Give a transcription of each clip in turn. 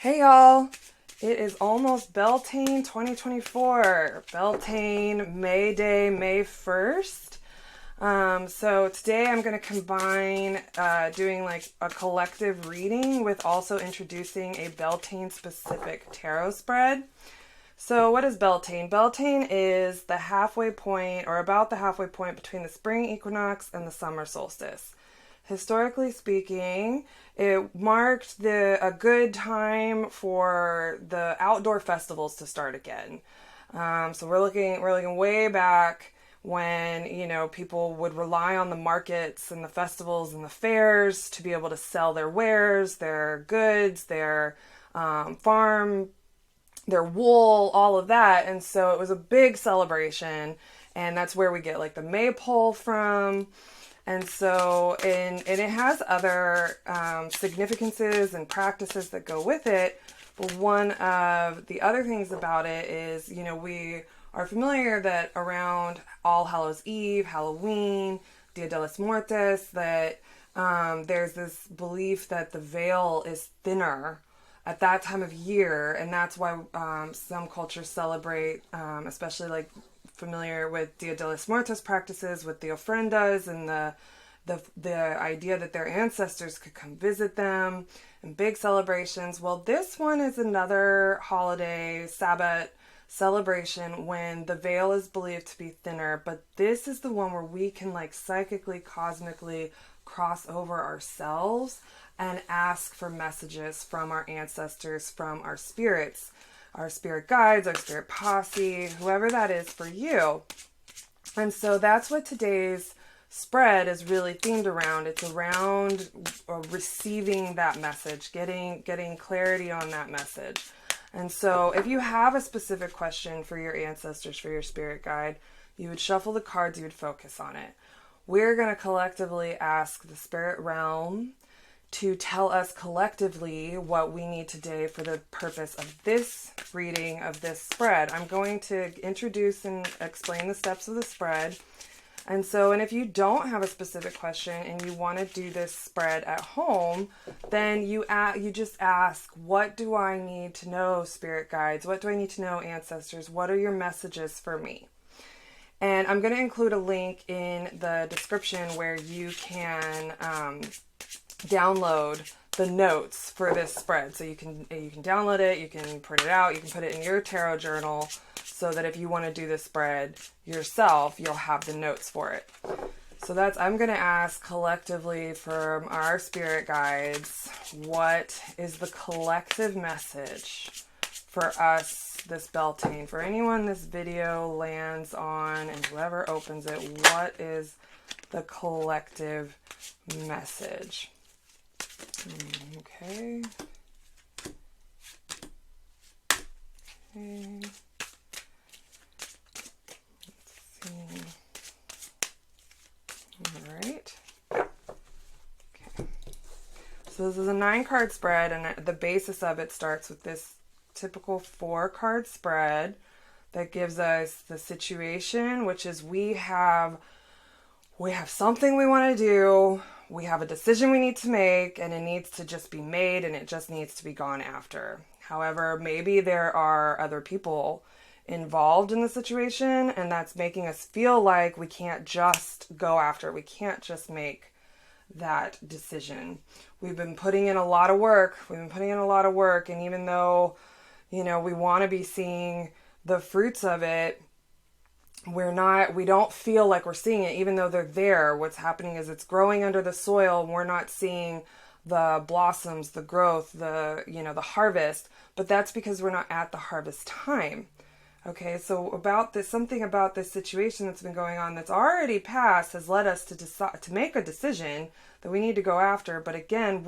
Hey y'all, it is almost Beltane 2024. Beltane May Day, May 1st. So today I'm going to combine doing like a collective reading with also introducing a Beltane specific tarot spread. So what is Beltane? Beltane is the halfway point or about the halfway point between the spring equinox and the summer solstice. Historically speaking, it marked a good time for the outdoor festivals to start again. So we're looking way back when people would rely on the markets and the festivals and the fairs to be able to sell their wares, their goods, their farm, their wool, all of that. And so it was a big celebration, and that's where we get like the maypole from. And so, and it has other significances and practices that go with it. But one of the other things about it is, we are familiar that around All Hallows Eve, Halloween, Dia de los Muertos, that there's this belief that the veil is thinner at that time of year. And that's why some cultures celebrate, especially like familiar with Dia de los Muertos practices with the ofrendas and the idea that their ancestors could come visit them and big celebrations. Well, this one is another holiday, Sabbath celebration when the veil is believed to be thinner, but this is the one where we can like psychically, cosmically cross over ourselves and ask for messages from our ancestors, from our spirits, our spirit guides, our spirit posse, whoever that is for you. And so that's what today's spread is really themed around. It's around receiving that message, getting clarity on that message. And so if you have a specific question for your ancestors, for your spirit guide, you would shuffle the cards, you would focus on it. We're going to collectively ask the spirit realm to tell us collectively what we need today for the purpose of this reading, of this spread. I'm going to introduce and explain the steps of the spread. And if you don't have a specific question and you want to do this spread at home, then you just ask, what do I need to know, spirit guides? What do I need to know, ancestors? What are your messages for me? And I'm going to include a link in the description where you can download the notes for this spread. So you can download it, you can print it out, you can put it in your tarot journal so that if you want to do this spread yourself, you'll have the notes for it. So I'm going to ask collectively from our spirit guides, what is the collective message for us this Beltane? For anyone this video lands on and whoever opens it, what is the collective message? Okay. Let's see. All right. Okay. So this is a 9-card spread, and the basis of it starts with this typical 4-card spread that gives us the situation, which is we have something we want to do. We have a decision we need to make, and it needs to just be made, and it just needs to be gone after. However, maybe there are other people involved in the situation, and that's making us feel like we can't just go after it. We can't just make that decision. We've been putting in a lot of work. And even though, we want to be seeing the fruits of it, we don't feel like we're seeing it, even though they're there. What's happening is it's growing under the soil, and we're not seeing the blossoms, the growth, the harvest, but that's because we're not at the harvest time. Okay, so something about this situation that's been going on that's already passed has led us to decide to make a decision that we need to go after. But again,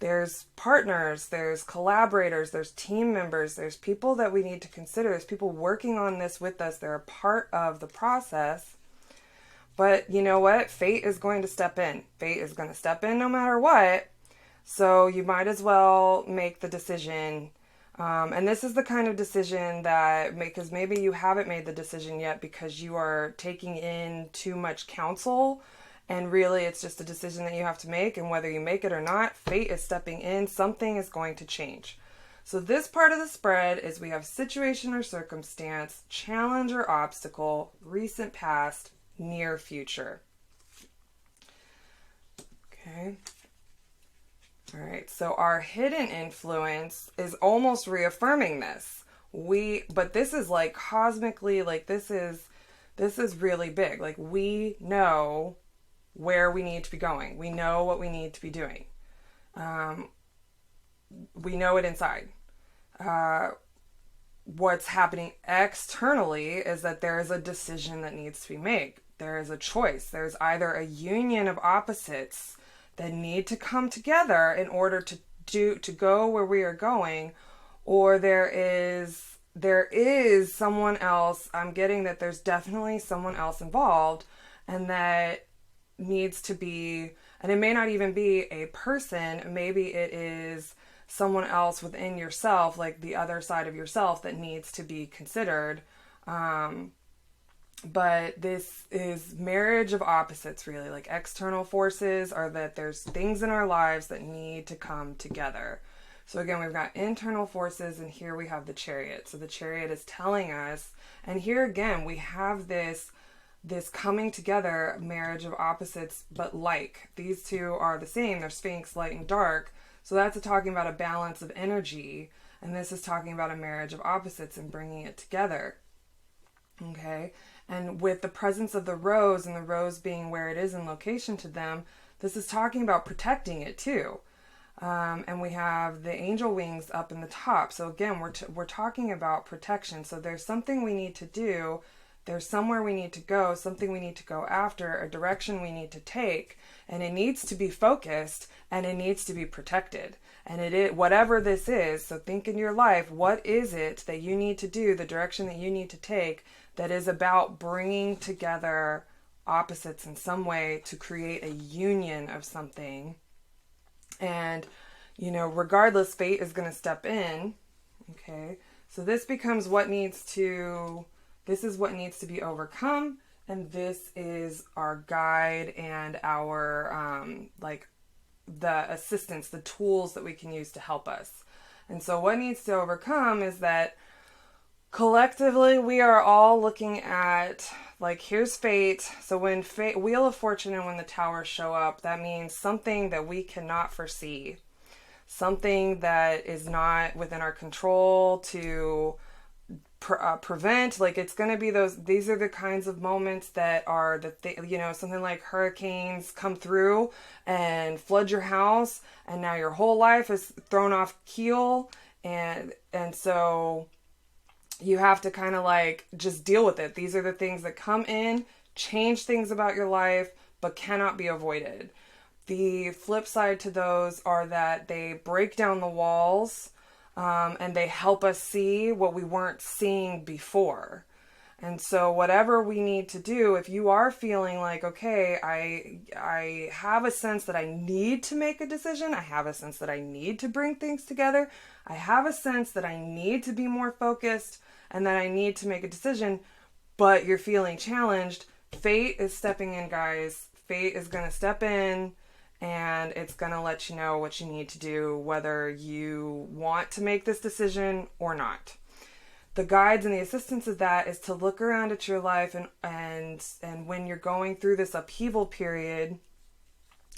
there's partners, there's collaborators, there's team members, there's people that we need to consider. There's people working on this with us. They're a part of the process. But you know what? Fate is going to step in. Fate is going to step in no matter what. So you might as well make the decision. And this is the kind of decision because maybe you haven't made the decision yet because you are taking in too much counsel. And really, it's just a decision that you have to make. And whether you make it or not, fate is stepping in. Something is going to change. So this part of the spread is we have situation or circumstance, challenge or obstacle, recent past, near future. Okay. All right. So our hidden influence is almost reaffirming this. But this is like cosmically, like this is really big. Like we know where we need to be going. We know what we need to be doing. We know it inside. What's happening externally is that there is a decision that needs to be made. There is a choice. There's either a union of opposites that need to come together in order to go where we are going, or there is someone else. I'm getting that there's definitely someone else involved, and that needs to be, and it may not even be a person, maybe it is someone else within yourself, like the other side of yourself, that needs to be considered. But this is marriage of opposites, really. Like external forces are that there's things in our lives that need to come together. So again, we've got internal forces, and here we have the Chariot. So the Chariot is telling us, and here again, we have this coming together, marriage of opposites, but like. These two are the same. They're Sphinx, light and dark. So that's talking about a balance of energy, and this is talking about a marriage of opposites and bringing it together. Okay, and with the presence of the rose, and the rose being where it is in location to them, this is talking about protecting it too. And we have the angel wings up in the top. So again, we're talking about protection. So there's something we need to do. There's somewhere we need to go, something we need to go after, a direction we need to take, and it needs to be focused, and it needs to be protected. And it is, whatever this is, so think in your life, what is it that you need to do, the direction that you need to take, that is about bringing together opposites in some way to create a union of something. And, regardless, fate is going to step in. Okay, so this becomes this is what needs to be overcome, and this is our guide and our, the assistance, the tools that we can use to help us. And so what needs to overcome is that collectively we are all looking at, like, here's fate. So when Wheel of Fortune and when the towers show up, that means something that we cannot foresee, something that is not within our control to prevent. Like, it's going to be these are the kinds of moments that are something like hurricanes come through and flood your house, and now your whole life is thrown off keel, and so you have to kind of like just deal with it. These are the things that come in, change things about your life, but cannot be avoided. The flip side to those are that they break down the walls, and they help us see what we weren't seeing before. And so whatever we need to do, if you are feeling like, okay, I have a sense that I need to make a decision, I have a sense that I need to bring things together, I have a sense that I need to be more focused, and that I need to make a decision, but you're feeling challenged, fate is stepping in, guys. Fate is going to step in, and it's going to let you know what you need to do, whether you want to make this decision or not. The guides and the assistance of that is to look around at your life, and when you're going through this upheaval period,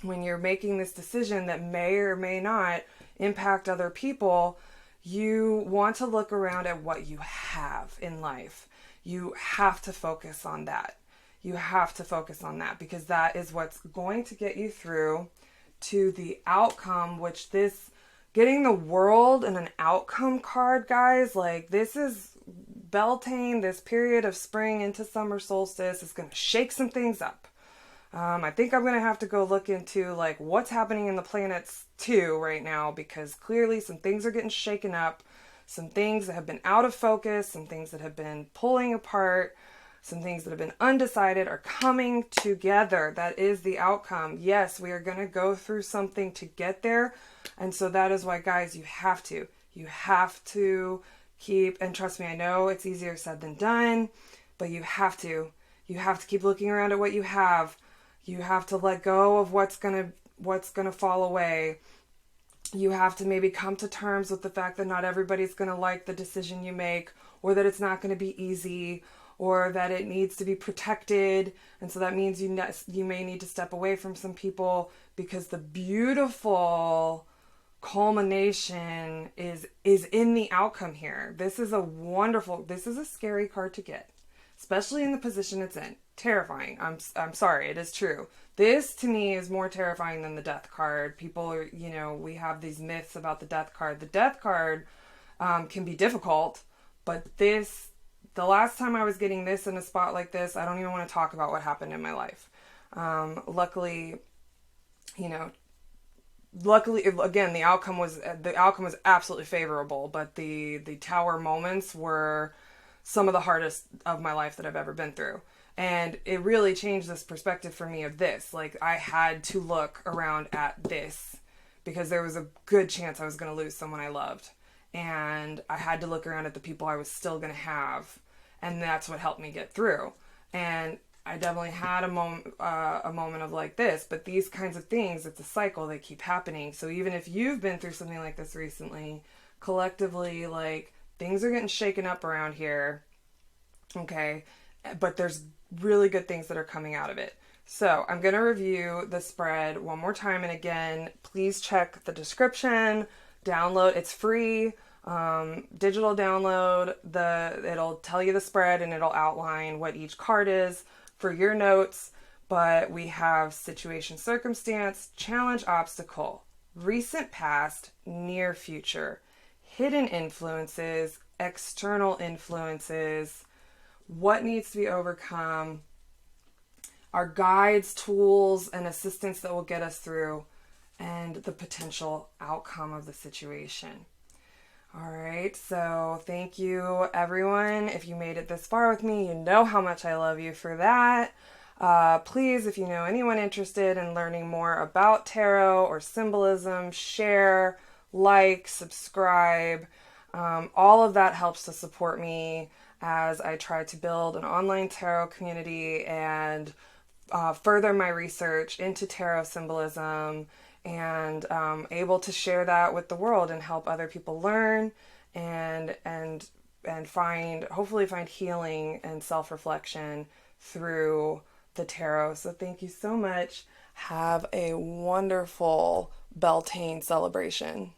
when you're making this decision that may or may not impact other people, you want to look around at what you have in life. You have to focus on that. You have to focus on that, because that is what's going to get you through to the outcome, which this, getting the world and an outcome card, guys, like this is Beltane, this period of spring into summer solstice is going to shake some things up. I think I'm going to have to go look into like what's happening in the planets too right now, because clearly some things are getting shaken up, some things that have been out of focus, some things that have been pulling apart, some things that have been undecided are coming together. That is the outcome. Yes, we are going to go through something to get there. And so that is why, guys, you have to keep, and trust me, I know it's easier said than done, but you have to keep looking around at what you have. You have to let go of what's going to fall away. You have to maybe come to terms with the fact that not everybody's going to like the decision you make, or that it's not going to be easy, or that it needs to be protected. And so that means you may need to step away from some people, because the beautiful culmination is in the outcome here. This is a scary card to get, especially in the position it's in. Terrifying. I'm sorry, it is true. This to me is more terrifying than the death card. People are, we have these myths about the death card. The death card can be difficult, but the last time I was getting this in a spot like this, I don't even want to talk about what happened in my life. Luckily, you know, again, the outcome was absolutely favorable, but the tower moments were some of the hardest of my life that I've ever been through. And it really changed this perspective for me of this. Like, I had to look around at this because there was a good chance I was going to lose someone I loved. And I had to look around at the people I was still going to have. And that's what helped me get through. And I definitely had a moment of like this, but these kinds of things, it's a cycle, they keep happening. So even if you've been through something like this recently, collectively, like, things are getting shaken up around here. Okay. But there's really good things that are coming out of it. So I'm going to review the spread one more time. And again, please check the description, download. It's free. Digital download. It'll tell you the spread and it'll outline what each card is for your notes. But we have situation, circumstance, challenge, obstacle, recent past, near future, hidden influences, external influences, what needs to be overcome, our guides, tools, and assistance that will get us through, and the potential outcome of the situation. All right, so thank you, everyone. If you made it this far with me, you know how much I love you for that. Please, if you know anyone interested in learning more about tarot or symbolism, share, like, subscribe. All of that helps to support me as I try to build an online tarot community and further my research into tarot symbolism, and able to share that with the world and help other people learn and hopefully find healing and self-reflection through the tarot. So thank you so much. Have a wonderful Beltane celebration.